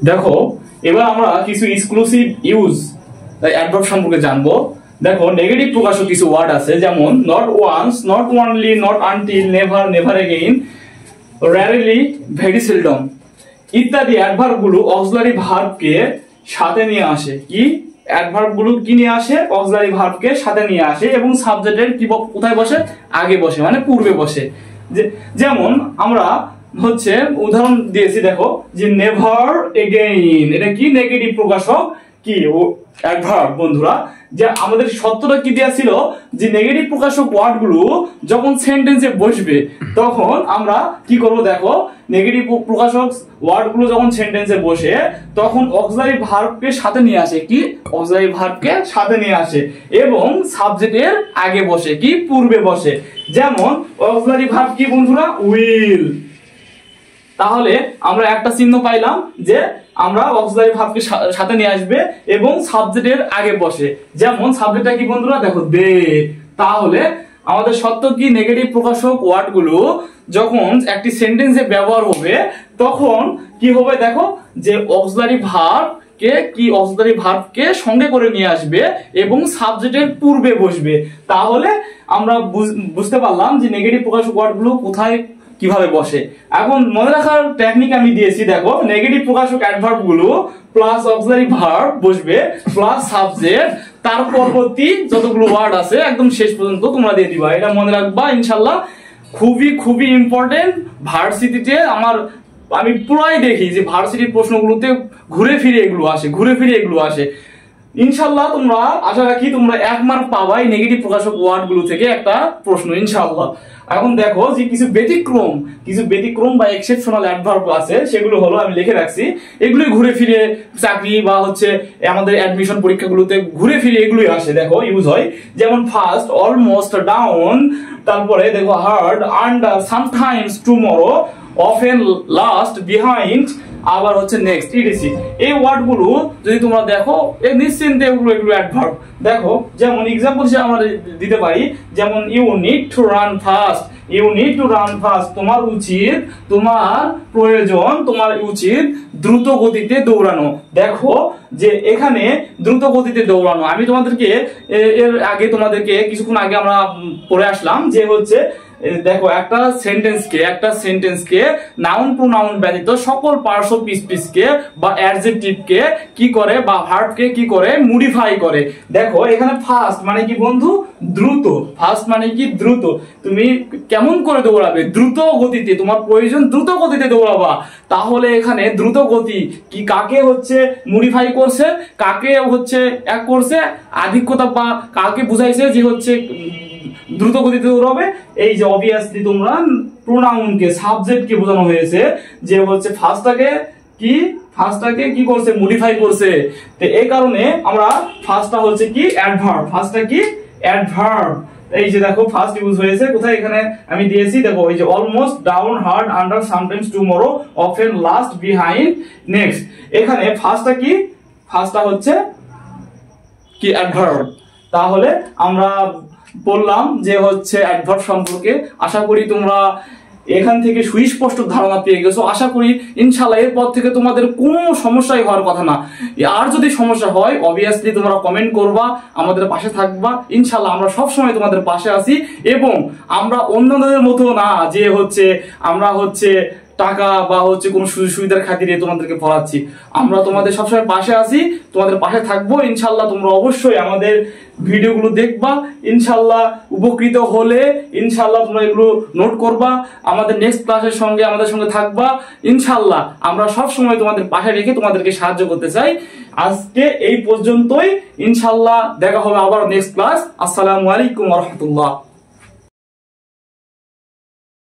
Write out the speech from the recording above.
দেখো এবার আমরা কিছু এক্সক্লুসিভ ইউজ অ্যাডভার্ব সম্পর্কে জানবো। দেখো নেগেটিভ প্রকাশক কিছু ওয়ার্ড আছে, যেমন not once, not only, not until, never, never again, rarely, very seldom ইত্যাদি অ্যাডভার্ব গুলো অক্সিলারি ভার্বকে সাথে নিয়ে আসে। কি অ্যাডভার্ব গুলো কি নিয়ে আসে? অক্সিলারি ভার্বকে সাথে নিয়ে আসে এবং সাবজেক্টের কি কোথায় বসে? আগে বসে, মানে পূর্বে বসে। যেমন আমরা হচ্ছে উদাহরণ দিয়েছি, দেখো যে নেভার এগেইন, এটা কি নেগেটিভ প্রকাশক কি অ্যাডভার্ব বন্ধুরা। যে আমাদের সত্যটা কি দেয়া ছিল যে নেগেটিভ প্রকাশক ওয়ার্ড গুলো যখন সেন্টেন্সে বসবে তখন আমরা কি করব? দেখো নেগেটিভ প্রকাশক ওয়ার্ড গুলো যখন সেন্টেন্সে বসে তখন অক্সিলারি ভার্বকে সাথে নিয়ে আসে। কি অক্সিলারি ভার্বকে সাথে নিয়ে আসে এবং সাবজেক্টের আগে বসে, কি পূর্বে বসে। যেমন অক্সিলারি ভার্ব কি বন্ধুরা? উইল। তাহলে আমরা একটা চিহ্ন পাইলাম যে আমরা অক্সিলারি ভার্বকে সাথে নিয়ে আসবে এবং সাবজেক্টের আগে বসে। যেমন সাবজেক্টটা কি বন্ধুরা? দেখো দে। তাহলে আমাদের সত্য কি নেগেটিভ প্রকাশক ওয়ার্ড গুলো যখন একটি সেন্টেন্সে ব্যবহার হবে তখন কি হবে? দেখো যে অক্সিলারি ভার্বকে সঙ্গে করে নিয়ে আসবে এবং সাবজেক্টের পূর্বে বসবে। তাহলে আমরা বুঝতে পারলাম যে নেগেটিভ প্রকাশক ওয়ার্ড গুলো কোথায় কিভাবে বসে। এখন মনে রাখার টেকনিক আমি দিয়েছি। দেখো নেগেটিভ প্রকাশক অ্যাডভার্ব গুলো প্লাস অক্সিলারি ভার্ব বসবে প্লাস সাবজেক্ট, তার পরবর্তী যতগুলো ওয়ার্ড আছে একদম শেষ পর্যন্ত তোমরা দিয়ে দিবা। এটা মনে রাখবা ইনশাআল্লাহ, খুবই খুবই ইম্পর্টেন্ট। ভার্সিটিতে আমি প্রায় দেখি যে ভার্সিটির প্রশ্নগুলোতে ঘুরে ফিরে এগুলো আসে। ইনশাআল্লাহ তোমরা আশা রাখি তোমরা 1 মার্ক পাবাই নেগেটিভ প্রকাশক ওয়ার্ড গুলো থেকে একটা প্রশ্ন ইনশাআল্লাহ। এখন দেখো যে কিছু ব্যতিক্রম বা এক্সেপশনাল অ্যাডভার্ব আছে, সেগুলো হলো আমি লিখে রাখছি। এগুলো ঘুরে ফিরে চাকরি বা হচ্ছে আমাদের অ্যাডমিশন পরীক্ষাগুলোতে ঘুরে ফিরে এগুলোই আসে, দেখো ইউজ হয়। যেমন ফার্স্ট, অলমোস্ট, ডাউন, তারপরে দেখো hard, under, sometimes, tomorrow, often, last, behind, আবার হচ্ছে নেক্সট, ইডিসি। এই ওয়ার্ড গুলো যদি তোমরা দেখো নিশ্চিন্তে এগুলো অ্যাডভার্ব। দেখো যেমন এক্সাম্পল হিসেবে আমরা দিতে পারি, যেমন you need to run fast, তোমার উচিত, তোমার প্রয়োজন, তোমার উচিত দ্রুত গতিতে দৌড়ানো। দেখো যে এখানে দ্রুত গতিতে দৌড়ানো আমি তোমাদেরকে এর আগে কিছুক্ষণ আগে আমরা পড়ে আসলাম যে হচ্ছে দেখো একটা সেন্টেন্সকে নাউন প্রোনাউন ব্যতীত সকল পার্টস অফ স্পিচকে বা অ্যাডজেক্টিভকে কি করে বা ভার্বকে কি করে মডিফাই করে। দেখো এখানে ফাস্ট মানে কি বন্ধু? দ্রুত। ফাস্ট মানে কি? দ্রুত। তুমি কেমন করে দৌড়াবে? দ্রুত গতিতে, তোমার প্রয়োজন দ্রুত গতিতে দৌড়াবা। তাহলে এখানে দ্রুত গতি কি কাকে হচ্ছে মডিফাই করছে? কাকে হচ্ছে এক করছে? আধিক্যতা বা কাকে বুঝাইছে যে হচ্ছে দ্রুত গতিতে দৌড়াবে? এই যে অবভিয়াসলি তোমরা প্রোনাউনকে, সাবজেক্টকে বোঝানো হয়েছে যে হচ্ছে ফার্স্টটাকে কি করছে? মডিফাই করছে। তো এই কারণে আমরা ফার্স্টটা হচ্ছে কি? অ্যাডভার্ব। এই যে দেখো ফার্স্ট ইউজ হয়েছে কোথায়? এখানে আমি দিয়েছি, দেখো এই যে almost, down, hard, under, sometimes, tomorrow, often, last, behind, next. এখানে ফার্স্টটা হচ্ছে কি? অ্যাডভার্ব। তাহলে আমরা বললাম যে হচ্ছে অ্যাডভার্ব সম্পর্কে। আশা করি তোমরা এখান থেকে সুস্পষ্ট ধারণা পেয়ে গেছো। আশা করি ইনশাআল্লাহ এরপর থেকে তোমাদের কোনো সমস্যাই হওয়ার কথা না। আর যদি সমস্যা হয় অবভিয়াসলি তোমরা কমেন্ট করবা, আমাদের পাশে থাকবা। ইনশাআল্লাহ আমরা সব সময় তোমাদের পাশে আছি এবং আমরা অন্যদের মতো না যে হচ্ছে আমরা হচ্ছে টাকা বা হচ্ছে কোনো সুযোগ সুবিধার খাতিরে তোমাদেরকে পড়াচ্ছি। আমরা তোমাদের সবসময় পাশে আছি, তোমাদের পাশে থাকবো ইনশাআল্লাহ। তোমরা অবশ্যই আমাদের ভিডিওগুলো দেখবা, ইনশাআল্লাহ উপকৃত হলে ইনশাআল্লাহ তোমরা এগুলো নোট করবা, আমাদের নেক্সট ক্লাসের সঙ্গে আমাদের সঙ্গে থাকবা ইনশাআল্লাহ। আমরা সব সময় তোমাদের পাশে রেখে তোমাদেরকে সাহায্য করতে চাই। আজকে এই পর্যন্তই, ইনশাআল্লাহ দেখা হবে আবার নেক্সট ক্লাস। আসসালামু আলাইকুম ওয়া রাহমাতুল্লাহ।